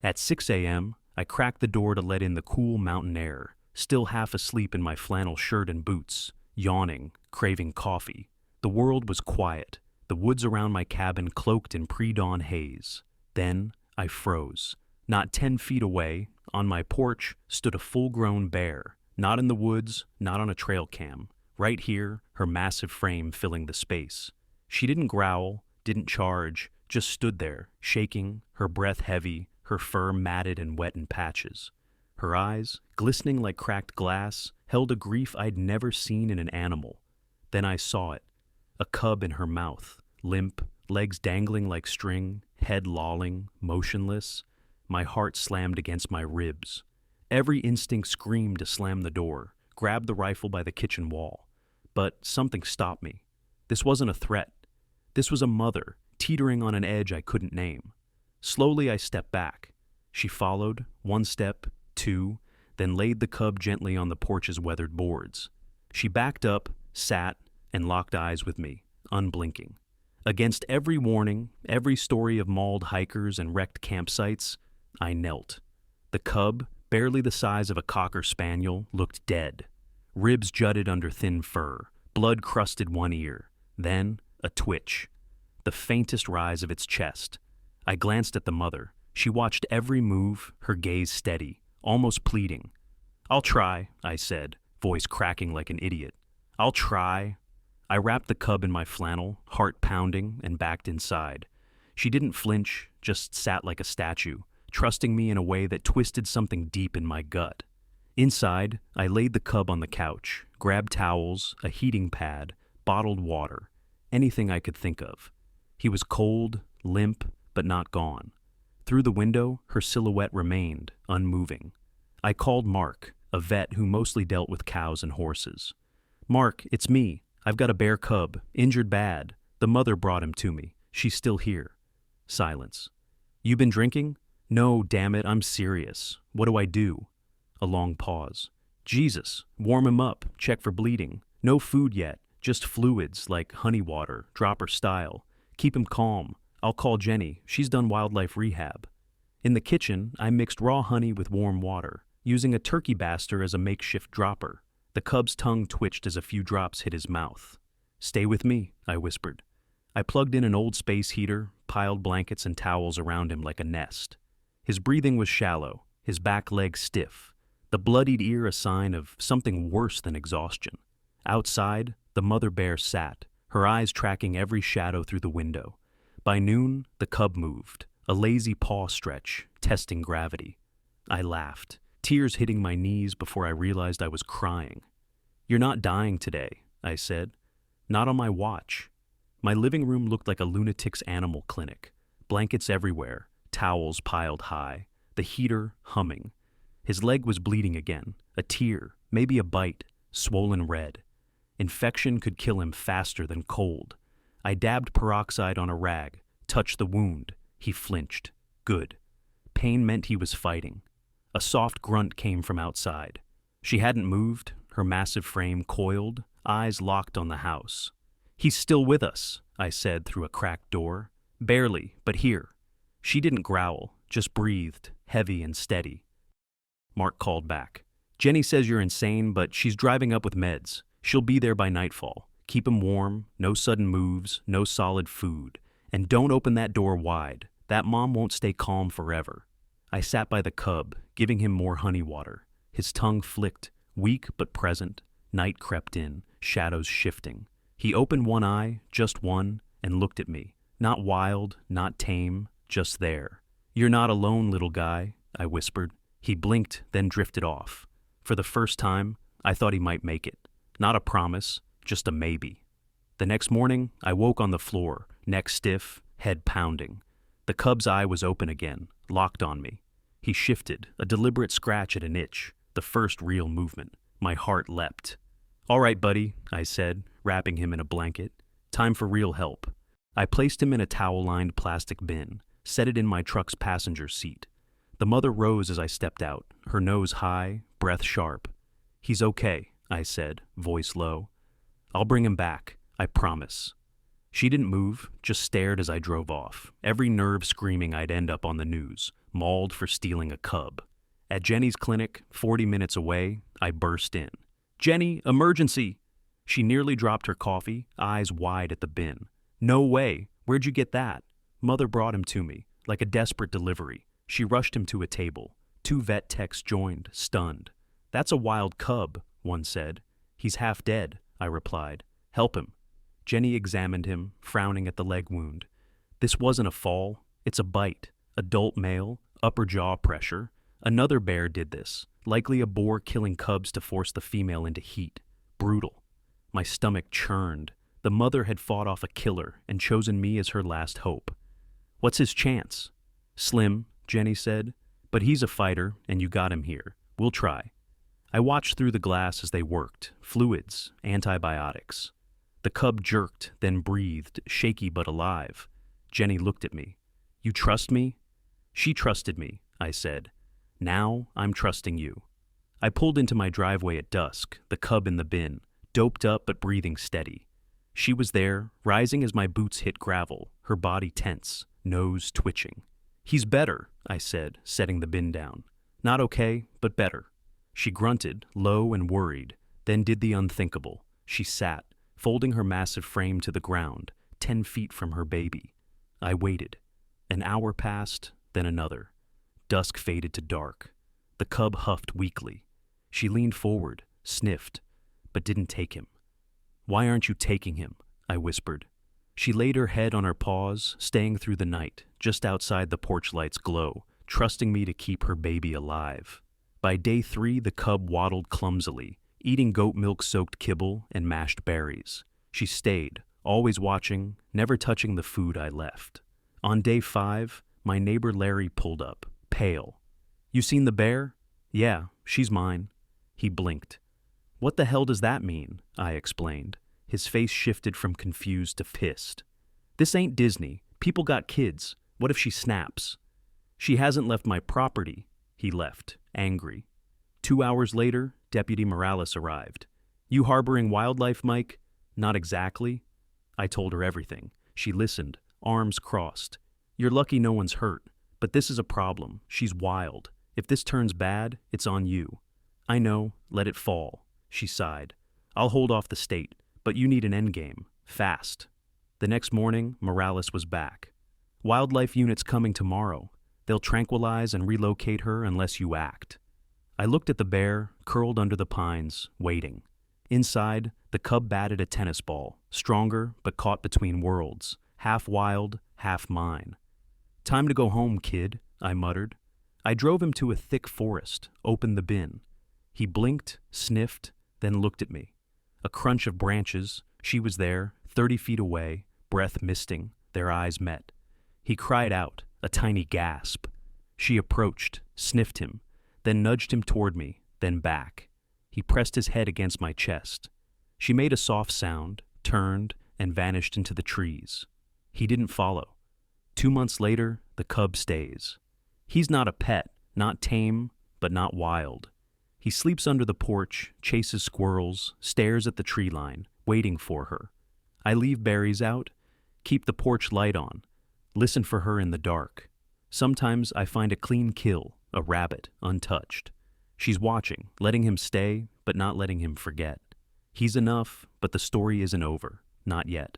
At 6 a.m., I cracked the door to let in the cool mountain air, still half asleep in my flannel shirt and boots, yawning, craving coffee. The world was quiet, the woods around my cabin cloaked in pre-dawn haze. Then I froze. Not 10 feet away, on my porch, stood a full-grown bear, not in the woods, not on a trail cam. Right here, her massive frame filling the space. She didn't growl, didn't charge, just stood there, shaking, her breath heavy, her fur matted and wet in patches. Her eyes, glistening like cracked glass, held a grief I'd never seen in an animal. Then I saw it. A cub in her mouth, limp, legs dangling like string, head lolling, motionless. My heart slammed against my ribs. Every instinct screamed to slam the door, grab the rifle by the kitchen wall. But something stopped me. This wasn't a threat. This was a mother, teetering on an edge I couldn't name. Slowly I stepped back. She followed, 1 step, 2, then laid the cub gently on the porch's weathered boards. She backed up, sat, and locked eyes with me, unblinking. Against every warning, every story of mauled hikers and wrecked campsites, I knelt. The cub, barely the size of a cocker spaniel, looked dead. Ribs jutted under thin fur, blood crusted one ear, then a twitch. The faintest rise of its chest. I glanced at the mother. She watched every move, her gaze steady, almost pleading. "I'll try," I said, voice cracking like an idiot. "I'll try." I wrapped the cub in my flannel, heart pounding, and backed inside. She didn't flinch, just sat like a statue, trusting me in a way that twisted something deep in my gut. Inside, I laid the cub on the couch, grabbed towels, a heating pad, bottled water, anything I could think of. He was cold, limp, but not gone. Through the window, her silhouette remained, unmoving. I called Mark, a vet who mostly dealt with cows and horses. "Mark, it's me. I've got a bear cub, injured bad. The mother brought him to me. She's still here." Silence. "You been drinking?" "No, damn it, I'm serious. What do I do?" A long pause. "Jesus, warm him up, check for bleeding. No food yet, just fluids like honey water, dropper style. Keep him calm. I'll call Jenny, she's done wildlife rehab." In the kitchen, I mixed raw honey with warm water, using a turkey baster as a makeshift dropper. The cub's tongue twitched as a few drops hit his mouth. "Stay with me," I whispered. I plugged in an old space heater, piled blankets and towels around him like a nest. His breathing was shallow, his back leg stiff, the bloodied ear a sign of something worse than exhaustion. Outside, the mother bear sat, her eyes tracking every shadow through the window. By noon, the cub moved, a lazy paw stretch, testing gravity. I laughed, tears hitting my knees before I realized I was crying. "You're not dying today," I said. "Not on my watch." My living room looked like a lunatic's animal clinic. Blankets everywhere, towels piled high, the heater humming. His leg was bleeding again, a tear, maybe a bite, swollen red. Infection could kill him faster than cold. I dabbed peroxide on a rag, touched the wound. He flinched. Good. Pain meant he was fighting. A soft grunt came from outside. She hadn't moved, her massive frame coiled, eyes locked on the house. "He's still with us," I said through a cracked door. "Barely, but here." She didn't growl, just breathed, heavy and steady. Mark called back. "Jenny says you're insane, but she's driving up with meds. She'll be there by nightfall. Keep him warm, no sudden moves, no solid food. And don't open that door wide. That mom won't stay calm forever." I sat by the cub, giving him more honey water. His tongue flicked, weak but present. Night crept in, shadows shifting. He opened one eye, just one, and looked at me. Not wild, not tame, just there. "You're not alone, little guy," I whispered. He blinked, then drifted off. For the first time, I thought he might make it. Not a promise, just a maybe. The next morning, I woke on the floor, neck stiff, head pounding. The cub's eye was open again, locked on me. He shifted, a deliberate scratch at an itch, the first real movement. My heart leapt. "All right, buddy," I said, wrapping him in a blanket. "Time for real help." I placed him in a towel-lined plastic bin, set it in my truck's passenger seat. The mother rose as I stepped out, her nose high, breath sharp. "He's okay," I said, voice low. "I'll bring him back, I promise." She didn't move, just stared as I drove off, every nerve screaming I'd end up on the news, mauled for stealing a cub. At Jenny's clinic, 40 minutes away, I burst in. "Jenny, emergency!" She nearly dropped her coffee, eyes wide at the bin. "No way! Where'd you get that?" Mother brought him to me, like a desperate delivery. She rushed him to a table. 2 vet techs joined, stunned. "That's a wild cub," one said. "He's half dead," I replied. "Help him." Jenny examined him, frowning at the leg wound. "This wasn't a fall. It's a bite. Adult male, upper jaw pressure. Another bear did this, likely a boar killing cubs to force the female into heat. Brutal." My stomach churned. The mother had fought off a killer and chosen me as her last hope. "What's his chance?" "Slim," Jenny said. "But he's a fighter, and you got him here. We'll try." I watched through the glass as they worked. Fluids, antibiotics. The cub jerked, then breathed, shaky but alive. Jenny looked at me. "You trust me?" "She trusted me," I said. "Now I'm trusting you." I pulled into my driveway at dusk, the cub in the bin, doped up but breathing steady. She was there, rising as my boots hit gravel, her body tense, nose twitching. "He's better," I said, setting the bin down. "Not okay, but better." She grunted, low and worried, then did the unthinkable. She sat, folding her massive frame to the ground, 10 feet from her baby. I waited. An hour passed, then another. Dusk faded to dark. The cub huffed weakly. She leaned forward, sniffed, but didn't take him. "Why aren't you taking him?" I whispered. She laid her head on her paws, staying through the night, just outside the porch light's glow, trusting me to keep her baby alive. By day 3, the cub waddled clumsily, eating goat milk-soaked kibble and mashed berries. She stayed, always watching, never touching the food I left. On day 5, my neighbor Larry pulled up, pale. "You seen the bear?" "Yeah, she's mine." He blinked. "What the hell does that mean?" I explained. His face shifted from confused to pissed. "This ain't Disney. People got kids. What if she snaps?" "She hasn't left my property." He left, angry. 2 hours later, Deputy Morales arrived. "You harboring wildlife, Mike?" "Not exactly." I told her everything. She listened, arms crossed. "You're lucky no one's hurt. But this is a problem. She's wild. If this turns bad, it's on you." "I know. Let it fall." She sighed. "I'll hold off the state, but you need an endgame. Fast." The next morning, Morales was back. "Wildlife unit's coming tomorrow. They'll tranquilize and relocate her unless you act." I looked at the bear, curled under the pines, waiting. Inside, the cub batted a tennis ball, stronger but caught between worlds, half wild, half mine. "Time to go home, kid," I muttered. I drove him to a thick forest, opened the bin. He blinked, sniffed, then looked at me. A crunch of branches, she was there, 30 feet away, breath misting, their eyes met. He cried out, a tiny gasp. She approached, sniffed him, then nudged him toward me, then back. He pressed his head against my chest. She made a soft sound, turned, and vanished into the trees. He didn't follow. 2 months later, the cub stays. He's not a pet, not tame, but not wild. He sleeps under the porch, chases squirrels, stares at the tree line, waiting for her. I leave berries out, keep the porch light on, listen for her in the dark. Sometimes I find a clean kill, a rabbit, untouched. She's watching, letting him stay, but not letting him forget. He's enough, but the story isn't over, not yet.